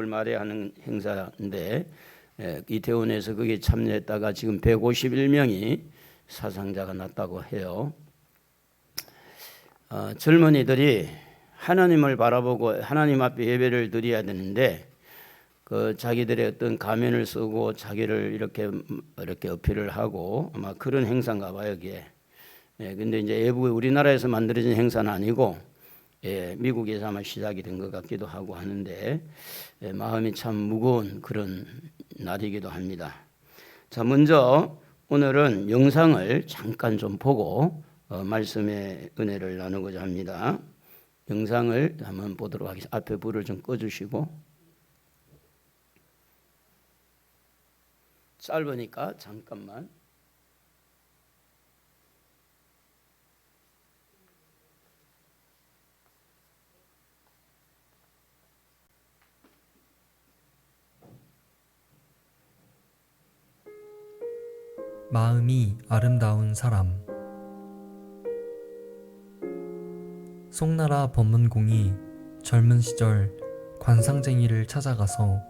말에 하는 행사인데 이태원에서 거기에 참여했다가 지금 151명이 사상자가 났다고 해요. 젊은이들이 하나님을 바라보고 하나님 앞에 예배를 드려야 되는데 자기들의 어떤 가면을 쓰고 자기를 이렇게 어필을 하고 아마 그런 행사인가 봐요, 이게. 근데 이제 외부 우리나라에서 만들어진 행사는 아니고 미국에서 아마 시작이 된 것 같기도 하고 하는데 마음이 참 무거운 그런 날이기도 합니다. 자, 먼저 오늘은 영상을 잠깐 좀 보고 말씀의 은혜를 나누고자 합니다. 영상을 한번 보도록 하겠습니다. 앞에 불을 좀 꺼주시고, 짧으니까 잠깐만. 마음이 아름다운 사람. 송나라 법문공이 젊은 시절 관상쟁이를 찾아가서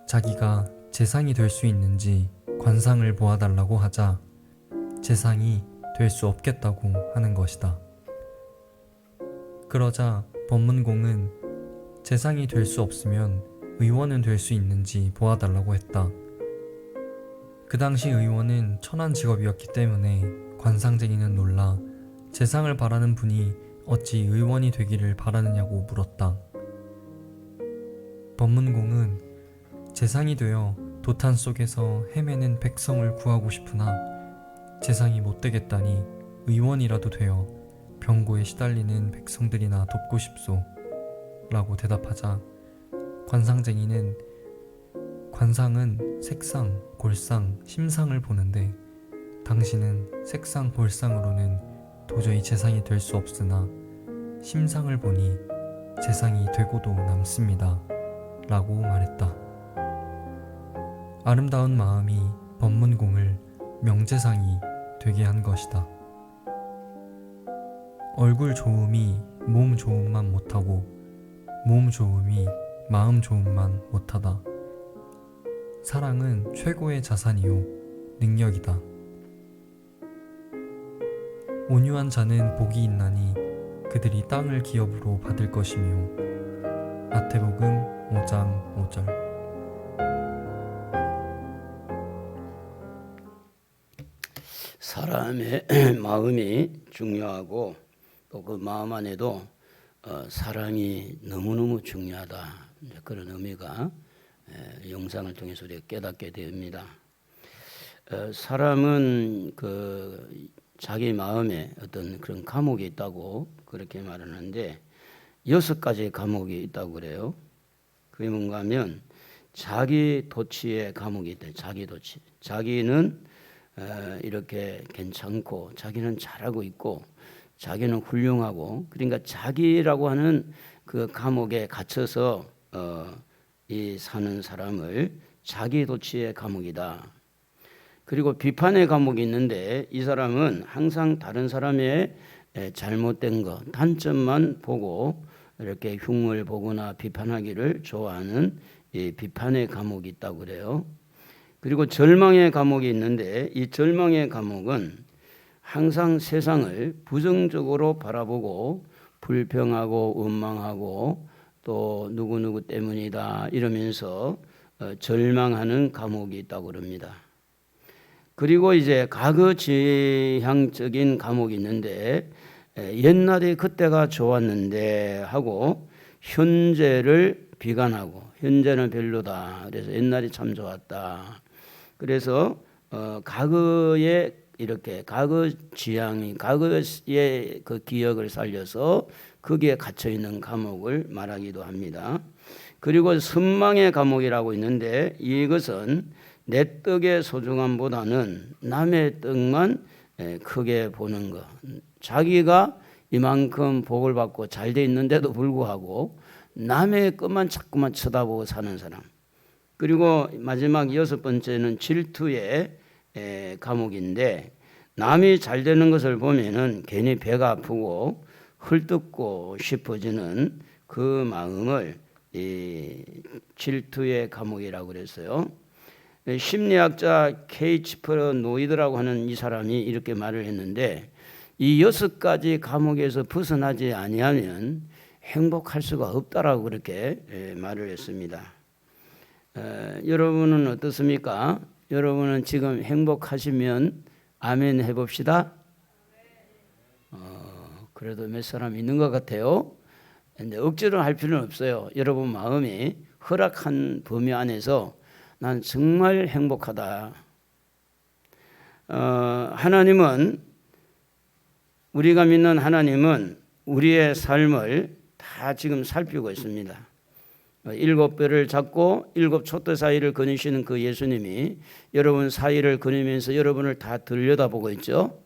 자기가 재상이 될 수 있는지 관상을 보아달라고 하자 재상이 될 수 없겠다고 하는 것이다. 그러자 법문공은 재상이 될 수 없으면 의원은 될 수 있는지 보아달라고 했다. 그 당시 의원은 천한 직업이었기 때문에 관상쟁이는 놀라 재상을 바라는 분이 어찌 의원이 되기를 바라느냐고 물었다. 법문공은 재상이 되어 도탄 속에서 헤매는 백성을 구하고 싶으나 재상이 못 되겠다니 의원이라도 되어 병고에 시달리는 백성들이나 돕고 싶소 라고 대답하자 관상쟁이는 관상은 색상, 골상, 심상을 보는데 당신은 색상, 골상으로는 도저히 재상이 될 수 없으나 심상을 보니 재상이 되고도 남습니다 라고 말했다. 아름다운 마음이 법문공을 명재상이 되게 한 것이다. 얼굴 좋음이 몸 좋음만 못하고 몸 좋음이 마음 좋음만 못하다. 사랑은 최고의 자산이요 능력이다. 온유한 자는 복이 있나니 그들이 땅을 기업으로 받을 것이며. 마태복음 5장 5절. 사람의 마음이 중요하고 또 그 마음 안에도 사랑이 너무너무 중요하다, 그런 의미가 영상을 통해서 우리가 깨닫게 됩니다. 사람은 자기 마음에 어떤 그런 감옥이 있다고 그렇게 말하는데 6가지의 감옥이 있다고 그래요. 그게 뭔가 하면 자기 도취의 감옥이 있다. 자기 도취. 자기는 이렇게 괜찮고 자기는 잘하고 있고 자기는 훌륭하고, 그러니까 자기라고 하는 그 감옥에 갇혀서 이 사는 사람을 자기 도취의 감옥이다. 그리고 비판의 감옥이 있는데 이 사람은 항상 다른 사람의 잘못된 것, 단점만 보고 이렇게 흉을 보거나 비판하기를 좋아하는 이 비판의 감옥이 있다고 그래요. 그리고 절망의 감옥이 있는데 이 절망의 감옥은 항상 세상을 부정적으로 바라보고 불평하고 원망하고 또 누구누구 때문이다 이러면서 절망하는 감옥이 있다고 그럽니다. 그리고 이제 과거 지향적인 감옥이 있는데 옛날에 그때가 좋았는데 하고 현재를 비관하고 현재는 별로다. 그래서 옛날이 참 좋았다. 그래서 과거에 이렇게 과거 지향이 과거의 그 기억을 살려서 거기에 갇혀 있는 감옥을 말하기도 합니다. 그리고 선망의 감옥이라고 있는데 이것은 내 떡의 소중함보다는 남의 떡만 크게 보는 것. 자기가 이만큼 복을 받고 잘 돼 있는데도 불구하고 남의 것만 자꾸만 쳐다보고 사는 사람. 그리고 마지막 6번째는 질투의 감옥인데 남이 잘 되는 것을 보면은 괜히 배가 아프고 헐뜯고 싶어지는 그 마음을 이 질투의 감옥이라고 그랬어요. 심리학자 케이치퍼 노이드라고 하는 이 사람이 이렇게 말을 했는데 이 6가지 감옥에서 벗어나지 아니하면 행복할 수가 없다라고 그렇게 말을 했습니다. 여러분은 어떻습니까? 여러분은 지금 행복하시면 아멘 해봅시다. 그래도 몇 사람 있는 것 같아요. 근데 억지로 할 필요는 없어요. 여러분 마음이 허락한 범위 안에서 난 정말 행복하다. 하나님은 우리가 믿는 하나님은 우리의 삶을 다 지금 살피고 있습니다. 7뼈를 잡고 7 촛대 사이를 거니시는 그 예수님이 여러분 사이를 거니면서 여러분을 다 들여다보고 있죠.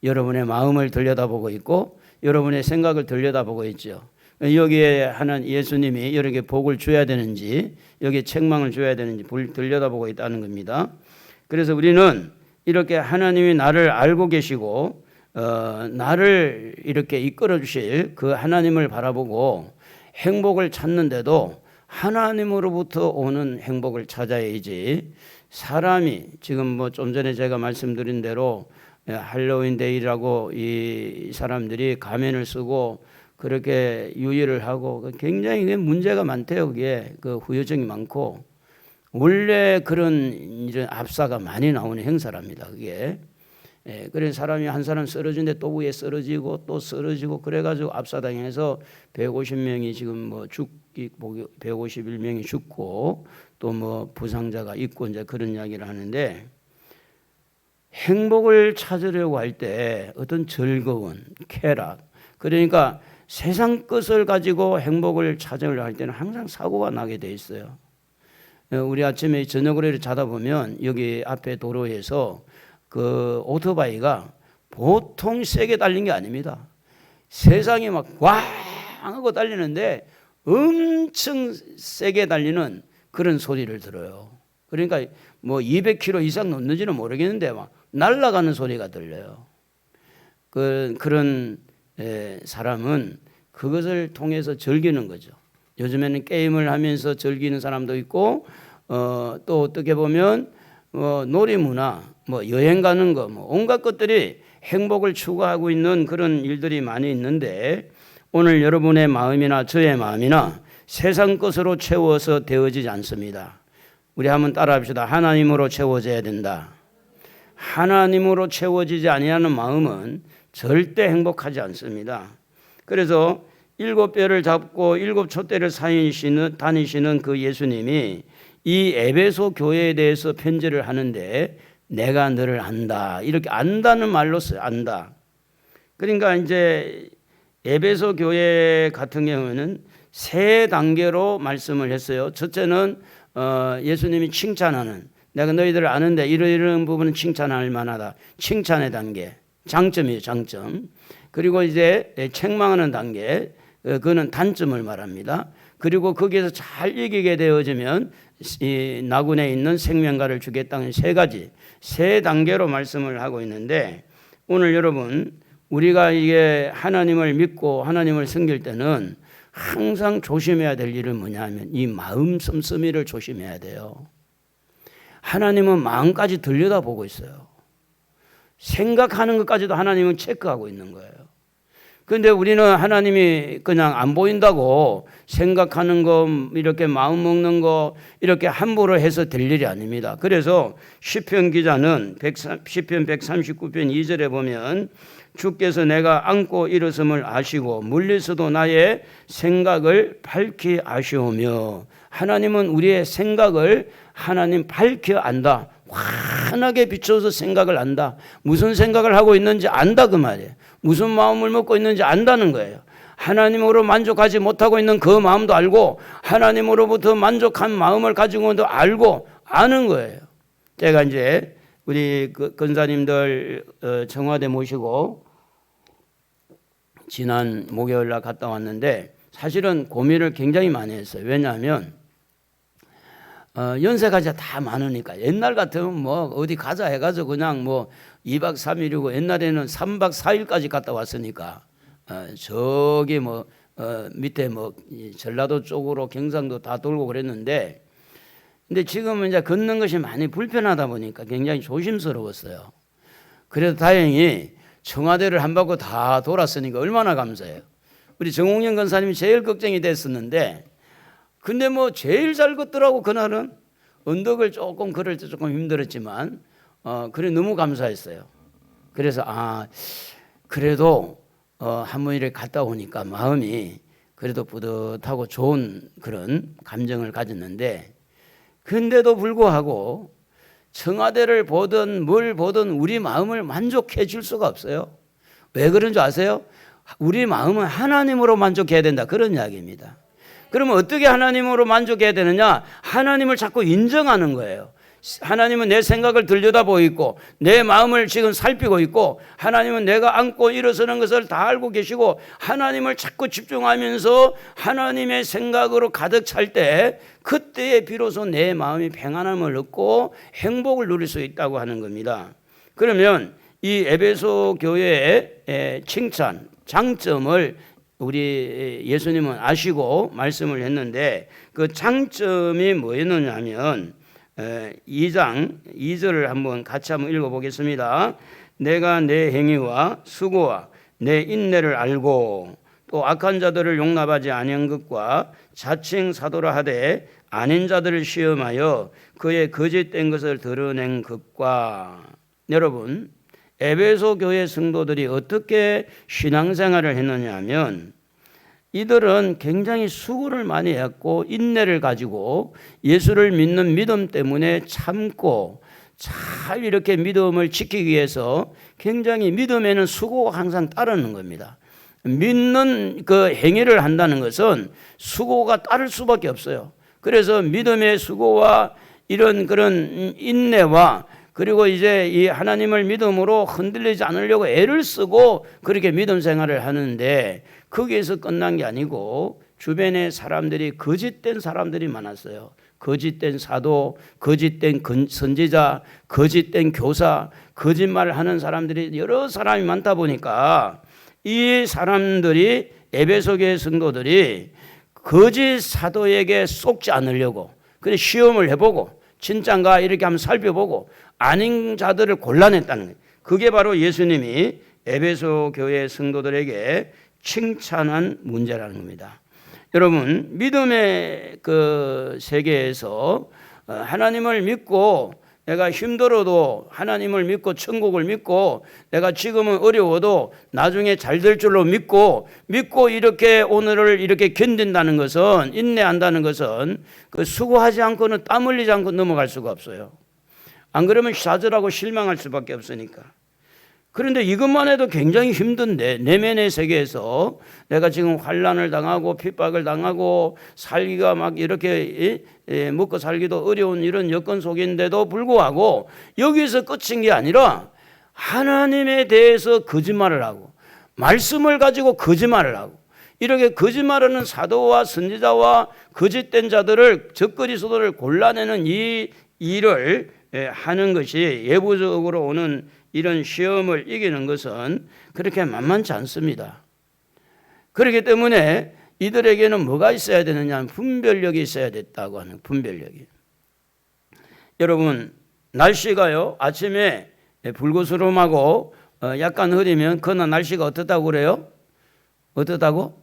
여러분의 마음을 들여다보고 있고 여러분의 생각을 들여다보고 있죠. 여기에 하는 예수님이 여러분에게 복을 줘야 되는지 여기에 책망을 줘야 되는지 들여다보고 있다는 겁니다. 그래서 우리는 이렇게 하나님이 나를 알고 계시고 나를 이렇게 이끌어 주실 그 하나님을 바라보고 행복을 찾는데도 하나님으로부터 오는 행복을 찾아야지 사람이 지금 뭐 좀 전에 제가 말씀드린 대로 할로윈 데이라고 이 사람들이 가면을 쓰고 그렇게 유의를 하고 굉장히 문제가 많대요. 그게 그 후유증이 많고 원래 그런 이런 압사가 많이 나오는 행사랍니다. 그게 그래서 사람이 한 사람 쓰러지는데 또 위에 쓰러지고 또 쓰러지고 그래가지고 압사당해서 150명이 지금 뭐 151명이 죽고 또 뭐 부상자가 있고 이제 그런 이야기를 하는데 행복을 찾으려고 할 때 어떤 즐거운 쾌락 그러니까 세상 것을 가지고 행복을 찾으려고 할 때는 항상 사고가 나게 돼 있어요. 우리 아침에 저녁으로 자다 보면 여기 앞에 도로에서 그 오토바이가 보통 세게 달린 게 아닙니다. 세상에 막 꽝 하고 달리는데 엄청 세게 달리는 그런 소리를 들어요. 그러니까 뭐 200km 이상 넘는지는 모르겠는데 막 날아가는 소리가 들려요. 그런 사람은 그것을 통해서 즐기는 거죠. 요즘에는 게임을 하면서 즐기는 사람도 있고 또 어떻게 보면 놀이문화, 뭐 여행 가는 거, 뭐 온갖 것들이 행복을 추구하고 있는 그런 일들이 많이 있는데 오늘 여러분의 마음이나 저의 마음이나 세상 것으로 채워서 되어지지 않습니다. 우리 한번 따라합시다. 하나님으로 채워져야 된다. 하나님으로 채워지지 아니하는 마음은 절대 행복하지 않습니다. 그래서 7뼈를 잡고 7 촛대를 다니시는 그 예수님이 이 에베소 교회에 대해서 편지를 하는데 내가 너를 안다. 이렇게 안다는 말로 써요. 안다. 그러니까 이제 에베소 교회 같은 경우는 3단계로 말씀을 했어요. 첫째는 예수님이 칭찬하는 내가 너희들을 아는데 이런 부분은 칭찬할 만하다. 칭찬의 단계. 장점이에요. 장점. 그리고 이제 책망하는 단계. 그거는 단점을 말합니다. 그리고 거기에서 잘 이기게 되어지면 이 나군에 있는 생명가를 주겠다는 3가지 3단계로 말씀을 하고 있는데 오늘 여러분 우리가 이게 하나님을 믿고 하나님을 섬길 때는 항상 조심해야 될 일은 뭐냐 하면 이 마음 씀씀이를 조심해야 돼요. 하나님은 마음까지 들여다보고 있어요. 생각하는 것까지도 하나님은 체크하고 있는 거예요. 그런데 우리는 하나님이 그냥 안 보인다고 생각하는 거 이렇게 마음 먹는 거 이렇게 함부로 해서 될 일이 아닙니다. 그래서 시편 기자는 시편 139편 2절에 보면 주께서 내가 안고 일어섬을 아시고 물리서도 나의 생각을 밝히 아시오며 하나님은 우리의 생각을 하나님 밝히 안다. 환하게 비춰서 생각을 안다. 무슨 생각을 하고 있는지 안다 그 말이에요. 무슨 마음을 먹고 있는지 안다는 거예요. 하나님으로 만족하지 못하고 있는 그 마음도 알고 하나님으로부터 만족한 마음을 가지고도 알고 아는 거예요. 제가 이제 우리 권사님들 청와대 모시고 지난 목요일 날 갔다 왔는데 사실은 고민을 굉장히 많이 했어요. 왜냐하면 연세가 이제 다 많으니까 옛날 같으면 뭐 어디 가자 해가지고 그냥 뭐 2박 3일이고 옛날에는 3박 4일까지 갔다 왔으니까 저기 뭐 밑에 뭐 이 전라도 쪽으로 경상도 다 돌고 그랬는데, 근데 지금은 이제 걷는 것이 많이 불편하다 보니까 굉장히 조심스러웠어요. 그래도 다행히 청와대를 한 바퀴 다 돌았으니까 얼마나 감사해요. 우리 정홍영 권사님이 제일 걱정이 됐었는데, 근데 뭐 제일 잘 걷더라고. 그날은 언덕을 조금 걸을 때 조금 힘들었지만 그래 너무 감사했어요. 그래서 그래도 한번 이렇게 갔다 오니까 마음이 그래도 뿌듯하고 좋은 그런 감정을 가졌는데, 근데도 불구하고 청와대를 보든 뭘 보든 우리 마음을 만족해 줄 수가 없어요. 왜 그런 줄 아세요? 우리 마음은 하나님으로 만족해야 된다, 그런 이야기입니다. 그러면 어떻게 하나님으로 만족해야 되느냐? 하나님을 자꾸 인정하는 거예요. 하나님은 내 생각을 들여다보고 있고 내 마음을 지금 살피고 있고, 하나님은 내가 안고 일어서는 것을 다 알고 계시고, 하나님을 자꾸 집중하면서 하나님의 생각으로 가득 찰 때, 그때에 비로소 내 마음이 평안함을 얻고 행복을 누릴 수 있다고 하는 겁니다. 그러면 이 에베소 교회의 칭찬, 장점을 우리 예수님은 아시고 말씀을 했는데, 그 장점이 뭐였느냐 하면 2장 2절을 한번 같이 한번 읽어보겠습니다. 내가 내 행위와 수고와 내 인내를 알고 또 악한 자들을 용납하지 아니한 것과 자칭 사도라 하되 아닌 자들을 시험하여 그의 거짓된 것을 드러낸 것과. 여러분, 에베소 교회 성도들이 어떻게 신앙생활을 했느냐 하면, 이들은 굉장히 수고를 많이 했고 인내를 가지고 예수를 믿는 믿음 때문에 참고 잘 이렇게 믿음을 지키기 위해서 굉장히 믿음에는 수고가 항상 따르는 겁니다. 믿는 그 행위를 한다는 것은 수고가 따를 수밖에 없어요. 그래서 믿음의 수고와 이런 그런 인내와, 그리고 이제 이 하나님을 믿음으로 흔들리지 않으려고 애를 쓰고 그렇게 믿음 생활을 하는데, 거기에서 끝난 게 아니고 주변에 사람들이 거짓된 사람들이 많았어요. 거짓된 사도, 거짓된 선지자, 거짓된 교사, 거짓말을 하는 사람들이 여러 사람이 많다 보니까 이 사람들이, 에베소 교회 성도들이 거짓 사도에게 속지 않으려고 그래 시험을 해보고 진짠가 이렇게 한번 살펴보고 아닌 자들을 골라냈다는 거예요. 그게 바로 예수님이 에베소 교회 성도들에게 칭찬한 문제라는 겁니다. 여러분, 믿음의 그 세계에서 하나님을 믿고 내가 힘들어도 하나님을 믿고 천국을 믿고 내가 지금은 어려워도 나중에 잘 될 줄로 믿고 이렇게 오늘을 이렇게 견딘다는 것은, 인내한다는 것은 그 수고하지 않고는 땀 흘리지 않고 넘어갈 수가 없어요. 안 그러면 좌절하고 실망할 수밖에 없으니까. 그런데 이것만 해도 굉장히 힘든데, 내면의 세계에서 내가 지금 환난을 당하고 핍박을 당하고 살기가 막 이렇게 먹고 살기도 어려운 이런 여건 속인데도 불구하고 여기서 끝인 게 아니라 하나님에 대해서 거짓말을 하고 말씀을 가지고 거짓말을 하고, 이렇게 거짓말하는 사도와 선지자와 거짓된 자들을, 적그리스도를 골라내는 이 일을 하는 것이, 예부적으로 오는 이런 시험을 이기는 것은 그렇게 만만치 않습니다. 그렇기 때문에 이들에게는 뭐가 있어야 되느냐 하면 분별력이 있어야 됐다고 하는, 분별력이. 여러분, 날씨가요 아침에 불구스름하고 약간 흐리면 그날 날씨가 어떻다고 그래요? 어떻다고?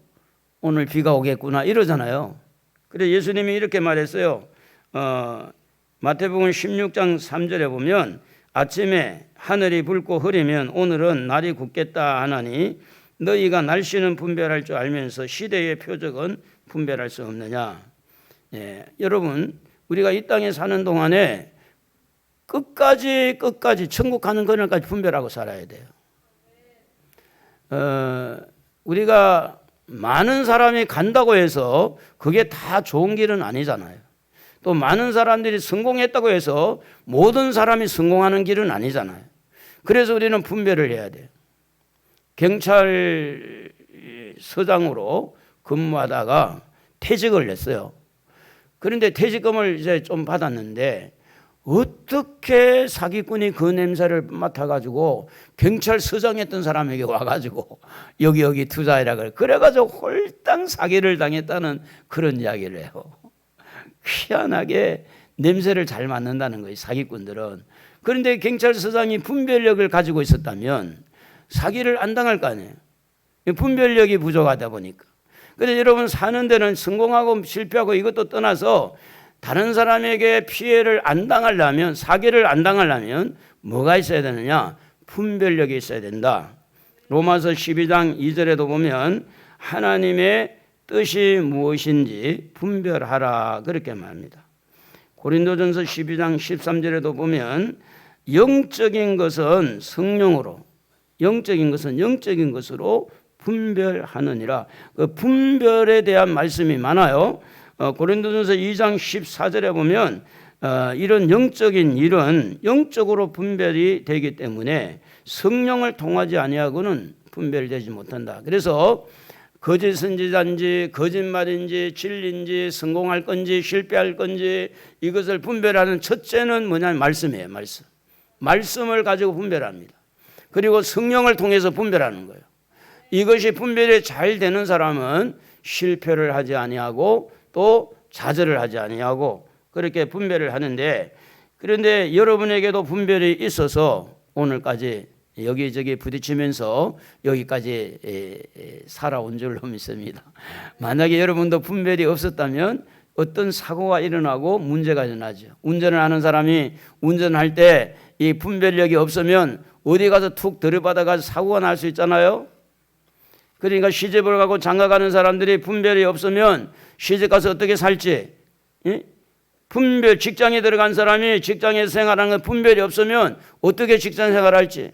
오늘 비가 오겠구나 이러잖아요. 그래서 예수님이 이렇게 말했어요. 마태복음 16장 3절에 보면 아침에 하늘이 붉고 흐리면 오늘은 날이 굳겠다 하나니 너희가 날씨는 분별할 줄 알면서 시대의 표적은 분별할 수 없느냐. 여러분, 우리가 이 땅에 사는 동안에 끝까지 천국 가는 그날까지 분별하고 살아야 돼요. 우리가 많은 사람이 간다고 해서 그게 다 좋은 길은 아니잖아요. 또 많은 사람들이 성공했다고 해서 모든 사람이 성공하는 길은 아니잖아요. 그래서 우리는 분별을 해야 돼요. 경찰서장으로 근무하다가 퇴직을 냈어요. 그런데 퇴직금을 이제 좀 받았는데 어떻게 사기꾼이 그 냄새를 맡아가지고 경찰서장 했던 사람에게 와가지고 여기 투자해라 그래. 그래가지고 홀딱 사기를 당했다는 그런 이야기를 해요. 희한하게 냄새를 잘 맡는다는 거예요, 사기꾼들은. 그런데 경찰서장이 분별력을 가지고 있었다면 사기를 안 당할 거 아니에요. 분별력이 부족하다 보니까. 그런데 여러분 사는 데는 성공하고 실패하고 이것도 떠나서 다른 사람에게 피해를 안 당하려면, 사기를 안 당하려면 뭐가 있어야 되느냐? 분별력이 있어야 된다. 로마서 12장 2절에도 보면 하나님의 뜻이 무엇인지 분별하라 그렇게 말합니다. 고린도전서 12장 13절에도 보면 영적인 것은 성령으로, 영적인 것은 영적인 것으로 분별하느니라. 그 분별에 대한 말씀이 많아요. 고린도전서 2장 14절에 보면 이런 영적인 일은 영적으로 분별이 되기 때문에 성령을 통하지 아니하고는 분별되지 못한다. 그래서 거짓 선지자인지 거짓말인지 진리인지 성공할 건지 실패할 건지 이것을 분별하는 첫째는 뭐냐면 말씀이에요. 말씀을 가지고 분별합니다. 그리고 성령을 통해서 분별하는 거예요. 이것이 분별이 잘 되는 사람은 실패를 하지 아니하고 또 좌절을 하지 아니하고 그렇게 분별을 하는데, 그런데 여러분에게도 분별이 있어서 오늘까지 여기저기 부딪히면서 여기까지 살아온 줄로 믿습니다. 만약에 여러분도 분별이 없었다면 어떤 사고가 일어나고 문제가 일어나죠. 운전을 하는 사람이 운전할 때 이 분별력이 없으면 어디 가서 툭 들이받아가지고 사고가 날 수 있잖아요. 그러니까 시집을 가고 장가가는 사람들이 분별이 없으면 시집 가서 어떻게 살지? 분별, 직장에 들어간 사람이 직장에서 생활하는 분별이 없으면 어떻게 직장 생활할지.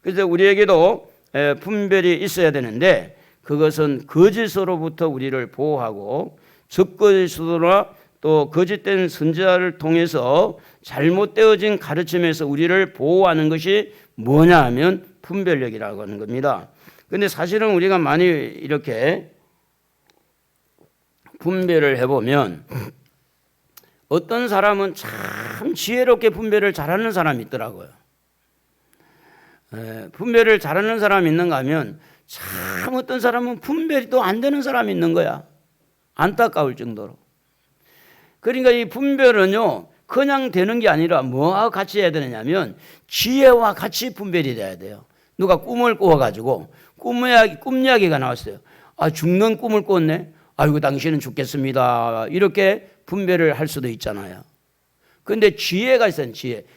그래서 우리에게도 분별이 있어야 되는데 그것은 거짓으로부터 우리를 보호하고 적거짓으로나 또 거짓된 선지자를 통해서 잘못되어진 가르침에서 우리를 보호하는 것이 뭐냐 하면 분별력이라고 하는 겁니다. 그런데 사실은 우리가 많이 이렇게 분별을 해보면 어떤 사람은 참 지혜롭게 분별을 잘하는 사람이 있더라고요. 분별을 잘하는 사람이 있는가 하면 참 어떤 사람은 분별이 또 안 되는 사람이 있는 거야. 안타까울 정도로. 그러니까 이 분별은요 그냥 되는 게 아니라 뭐와 같이 해야 되느냐면 지혜와 같이 분별이 돼야 돼요. 누가 꿈을 꾸어가지고 꿈 이야기가 나왔어요. 아, 죽는 꿈을 꿨네. 아이고 당신은 죽겠습니다. 이렇게 분별을 할 수도 있잖아요. 그런데 지혜가 있어요.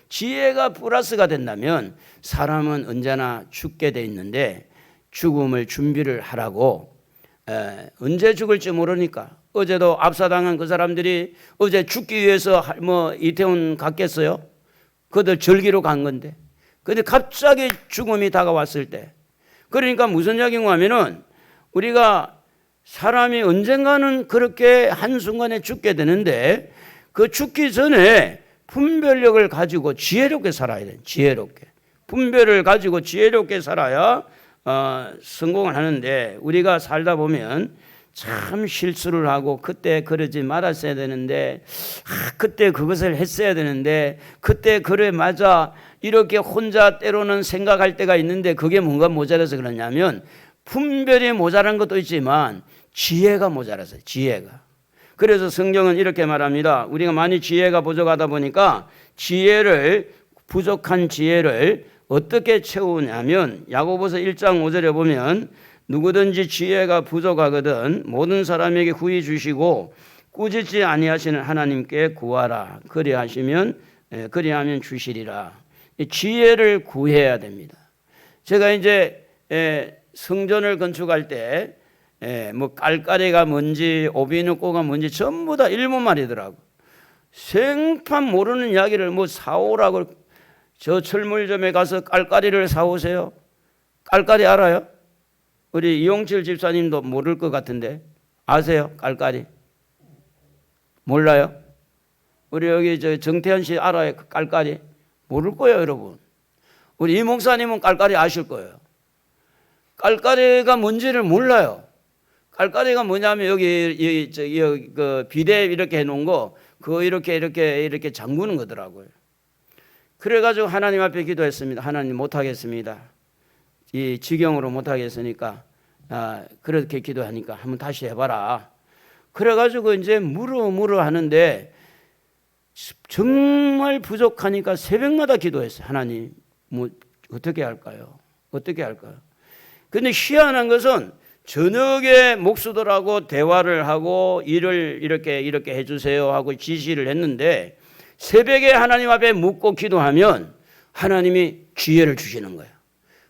지혜가 플러스가 된다면 사람은 언제나 죽게 돼 있는데 죽음을 준비를 하라고. 언제 죽을지 모르니까. 어제도 압사당한 그 사람들이 어제 죽기 위해서 이태원 갔겠어요? 그들 절기로 간 건데. 그런데 갑자기 죽음이 다가왔을 때, 그러니까 무슨 이야기인가 하면은 우리가 사람이 언젠가는 그렇게 한순간에 죽게 되는데 그 죽기 전에 분별력을 가지고 지혜롭게 살아야 돼. 지혜롭게. 분별을 가지고 지혜롭게 살아야 성공을 하는데, 우리가 살다 보면 참 실수를 하고 그때 그러지 말았어야 되는데 그때 그것을 했어야 되는데 그때 그래 맞아 이렇게 혼자 때로는 생각할 때가 있는데 그게 뭔가 모자라서 그러냐면 분별이 모자란 것도 있지만 지혜가 모자라서요. 지혜가. 그래서 성경은 이렇게 말합니다. 우리가 많이 지혜가 부족하다 보니까 부족한 지혜를 어떻게 채우냐면 야고보서 1장 5절에 보면 누구든지 지혜가 부족하거든 모든 사람에게 후히 주시고 꾸짖지 아니하시는 하나님께 구하라. 그리하면 주시리라. 지혜를 구해야 됩니다. 제가 이제 성전을 건축할 때 깔까리가 뭔지 오비누꼬가 뭔지 전부 다 일본말이더라고. 생판 모르는 이야기를 사오라고. 저 철물점에 가서 깔까리를 사오세요. 깔까리 알아요? 우리 이용철 집사님도 모를 것 같은데 아세요? 깔까리? 몰라요? 우리 여기 정태현 씨 알아요? 깔까리? 모를 거예요, 여러분. 우리 이 목사님은 깔까리 아실 거예요. 깔까리가 뭔지를 몰라요. 깔까리가 뭐냐면 여기 그 비대 이렇게 해놓은 거 그거 이렇게 잠그는 거더라고요. 그래가지고 하나님 앞에 기도했습니다. 하나님 못하겠습니다. 이 지경으로 못하겠으니까 그렇게 기도하니까 한번 다시 해봐라. 그래가지고 이제 물어 하는데 정말 부족하니까 새벽마다 기도했어요. 하나님 뭐 어떻게 할까요? 어떻게 할까요? 근데 희한한 것은 저녁에 목수들하고 대화를 하고 일을 이렇게 해주세요 하고 지시를 했는데 새벽에 하나님 앞에 묻고 기도하면 하나님이 기회를 주시는 거예요.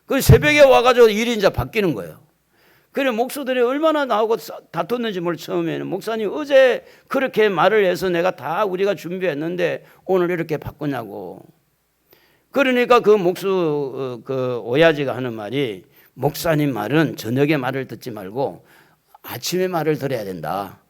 그 새벽에 와가지고 일이 이제 바뀌는 거예요. 그래 목수들이 얼마나 나하고 다퉜는지 몰라. 처음에는 목사님 어제 그렇게 말을 해서 내가 다 우리가 준비했는데 오늘 이렇게 바꾸냐고. 그러니까 그 목수 그 오야지가 하는 말이 목사님 말은 저녁에 말을 듣지 말고 아침에 말을 들어야 된다.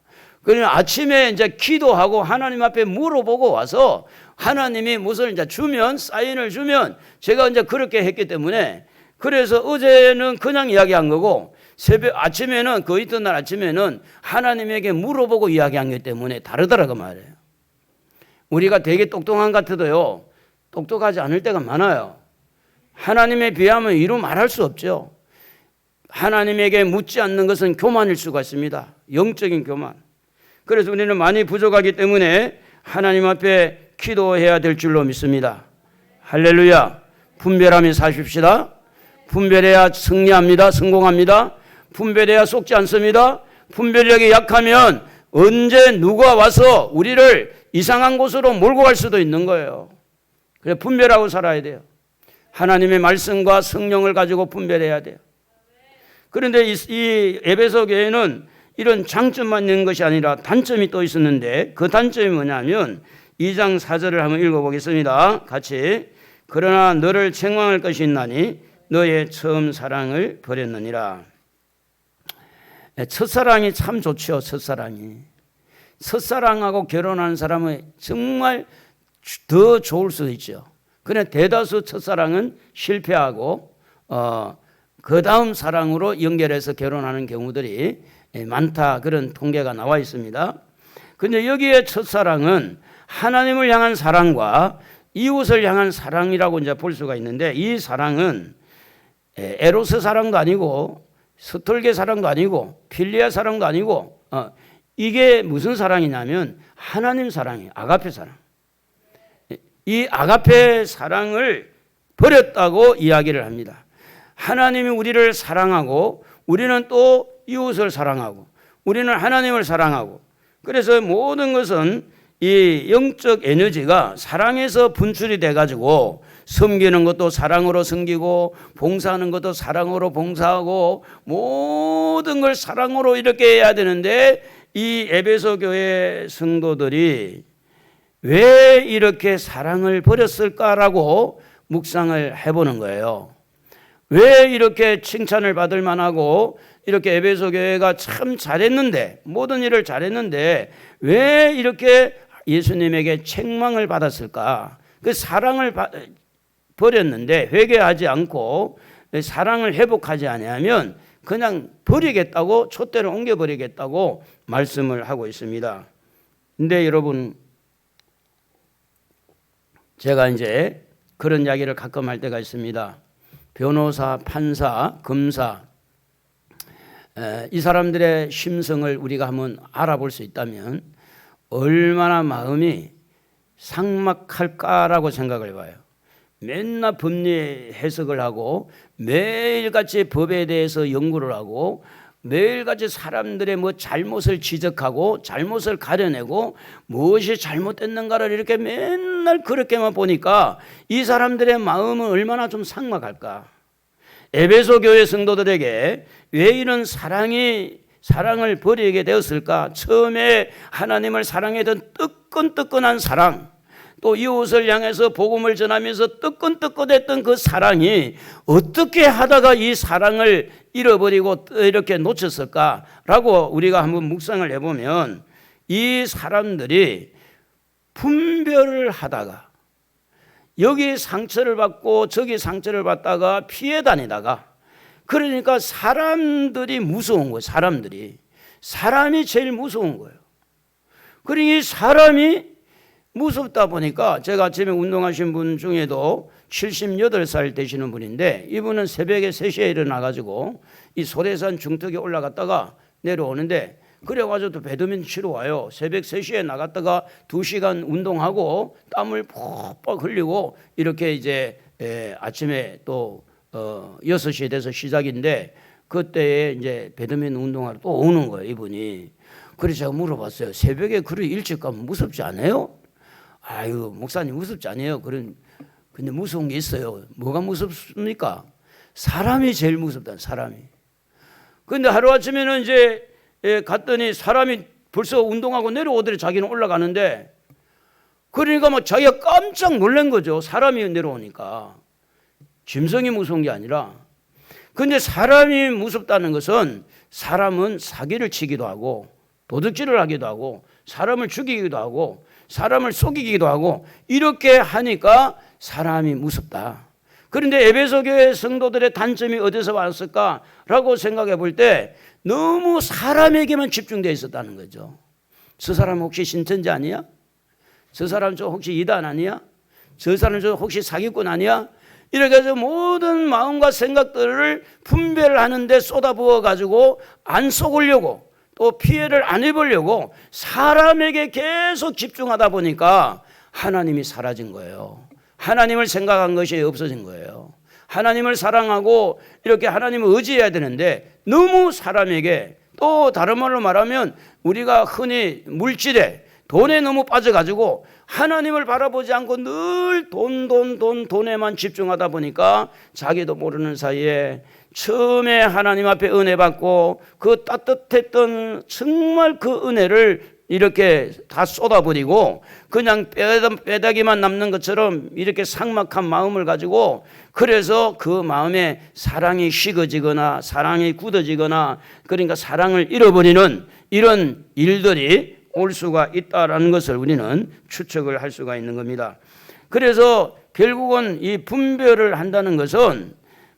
그러면 아침에 이제 기도하고 하나님 앞에 물어보고 와서 하나님이 무엇을 이제 주면 사인을 주면 제가 이제 그렇게 했기 때문에 그래서 어제는 그냥 이야기한 거고 새벽 아침에는 그 이튿날 아침에는 하나님에게 물어보고 이야기한 것 때문에 다르더라고 말이에요. 우리가 되게 똑똑한 것 같아도요 똑똑하지 않을 때가 많아요. 하나님에 비하면 이루 말할 수 없죠. 하나님에게 묻지 않는 것은 교만일 수가 있습니다. 영적인 교만. 그래서 우리는 많이 부족하기 때문에 하나님 앞에 기도해야 될 줄로 믿습니다. 할렐루야. 분별하며 사십시다. 분별해야 승리합니다. 성공합니다. 분별해야 속지 않습니다. 분별력이 약하면 언제 누가 와서 우리를 이상한 곳으로 몰고 갈 수도 있는 거예요. 그래서 분별하고 살아야 돼요. 하나님의 말씀과 성령을 가지고 분별해야 돼요. 그런데 이 에베소 교회는 이런 장점만 있는 것이 아니라 단점이 또 있었는데 그 단점이 뭐냐면 2장 4절을 한번 읽어보겠습니다. 같이. 그러나 너를 책망할 것이 있나니 너의 처음 사랑을 버렸느니라. 첫사랑이 참 좋죠. 첫사랑하고 결혼하는 사람은 정말 더 좋을 수도 있죠. 그런데 대다수 첫사랑은 실패하고 그 다음 사랑으로 연결해서 결혼하는 경우들이 많다. 그런 통계가 나와 있습니다. 그런데 여기에 첫사랑은 하나님을 향한 사랑과 이웃을 향한 사랑이라고 이제 볼 수가 있는데 이 사랑은 에로스 사랑도 아니고 스톨게 사랑도 아니고 필리아 사랑도 아니고 이게 무슨 사랑이냐면 하나님 사랑이에요. 아가페 사랑. 이 아가페 사랑을 버렸다고 이야기를 합니다. 하나님이 우리를 사랑하고 우리는 또 이웃을 사랑하고 우리는 하나님을 사랑하고 그래서 모든 것은 이 영적 에너지가 사랑에서 분출이 돼가지고 섬기는 것도 사랑으로 섬기고 봉사하는 것도 사랑으로 봉사하고 모든 걸 사랑으로 이렇게 해야 되는데 이 에베소 교회 성도들이 왜 이렇게 사랑을 버렸을까라고 묵상을 해보는 거예요. 왜 이렇게 칭찬을 받을 만하고 이렇게 에베소 교회가 참 잘했는데 모든 일을 잘했는데 왜 이렇게 예수님에게 책망을 받았을까? 그 사랑을 버렸는데 회개하지 않고 사랑을 회복하지 아니하면 그냥 버리겠다고 촛대를 옮겨버리겠다고 말씀을 하고 있습니다. 근데 여러분 제가 이제 그런 이야기를 가끔 할 때가 있습니다. 변호사, 판사, 검사 이 사람들의 심성을 우리가 한번 알아볼 수 있다면 얼마나 마음이 삭막할까라고 생각을 해봐요. 맨날 법리 해석을 하고 매일같이 법에 대해서 연구를 하고 매일같이 사람들의 뭐 잘못을 지적하고 잘못을 가려내고 무엇이 잘못됐는가를 이렇게 맨날 그렇게만 보니까 이 사람들의 마음은 얼마나 좀 삭막할까. 에베소 교회 성도들에게 왜 이런 사랑을 버리게 되었을까? 처음에 하나님을 사랑했던 뜨끈뜨끈한 사랑, 또 이웃을 향해서 복음을 전하면서 뜨끈뜨끈했던 그 사랑이 어떻게 하다가 이 사랑을 잃어버리고 이렇게 놓쳤을까라고 우리가 한번 묵상을 해보면 이 사람들이 분별을 하다가 여기 상처를 받고 저기 상처를 받다가 피해 다니다가 그러니까 사람들이 무서운 거예요. 사람이 제일 무서운 거예요. 그러니 사람이 무섭다 보니까 제가 아침에 운동하신 분 중에도 78살 되시는 분인데 이분은 새벽에 3시에 일어나가지고 이 소래산 중턱에 올라갔다가 내려오는데 그래가지고 또 배드민턴 치러 와요. 새벽 3시에 나갔다가 2시간 운동하고 땀을 푹푹 흘리고 이렇게 이제 아침에 또 6시에 돼서 시작인데 그때에 이제 배드민턴 운동하러 또 오는 거예요, 이분이. 그래서 제가 물어봤어요. 새벽에 그리 일찍 가면 무섭지 않아요? 아유, 목사님 무섭지 않아요. 근데 무서운 게 있어요. 뭐가 무섭습니까? 사람이 제일 무섭다, 사람이. 근데 하루아침에는 이제 갔더니 사람이 벌써 운동하고 내려오더니 자기는 올라가는데 그러니까 막 자기가 깜짝 놀란 거죠. 사람이 내려오니까. 짐승이 무서운 게 아니라. 근데 사람이 무섭다는 것은 사람은 사기를 치기도 하고 도둑질을 하기도 하고 사람을 죽이기도 하고 사람을 속이기도 하고 이렇게 하니까 사람이 무섭다. 그런데 에베소 교회 성도들의 단점이 어디서 왔을까라고 생각해 볼 때 너무 사람에게만 집중되어 있었다는 거죠. 저 사람 혹시 신천지 아니야? 저 사람 저 혹시 이단 아니야? 저 사람 저 혹시 사기꾼 아니야? 이렇게 해서 모든 마음과 생각들을 분별을 하는데 쏟아부어 가지고 안 속으려고 또 피해를 안 입으려고 사람에게 계속 집중하다 보니까 하나님이 사라진 거예요. 하나님을 생각한 것이 없어진 거예요. 하나님을 사랑하고 이렇게 하나님을 의지해야 되는데 너무 사람에게 또 다른 말로 말하면 우리가 흔히 물질에 돈에 너무 빠져가지고 하나님을 바라보지 않고 늘 돈에만 집중하다 보니까 자기도 모르는 사이에 처음에 하나님 앞에 은혜 받고 그 따뜻했던 정말 그 은혜를 이렇게 다 쏟아버리고 그냥 빼다기만 남는 것처럼 이렇게 삭막한 마음을 가지고 그래서 그 마음에 사랑이 식어지거나 사랑이 굳어지거나 그러니까 사랑을 잃어버리는 이런 일들이 올 수가 있다라는 것을 우리는 추측을 할 수가 있는 겁니다. 그래서 결국은 이 분별을 한다는 것은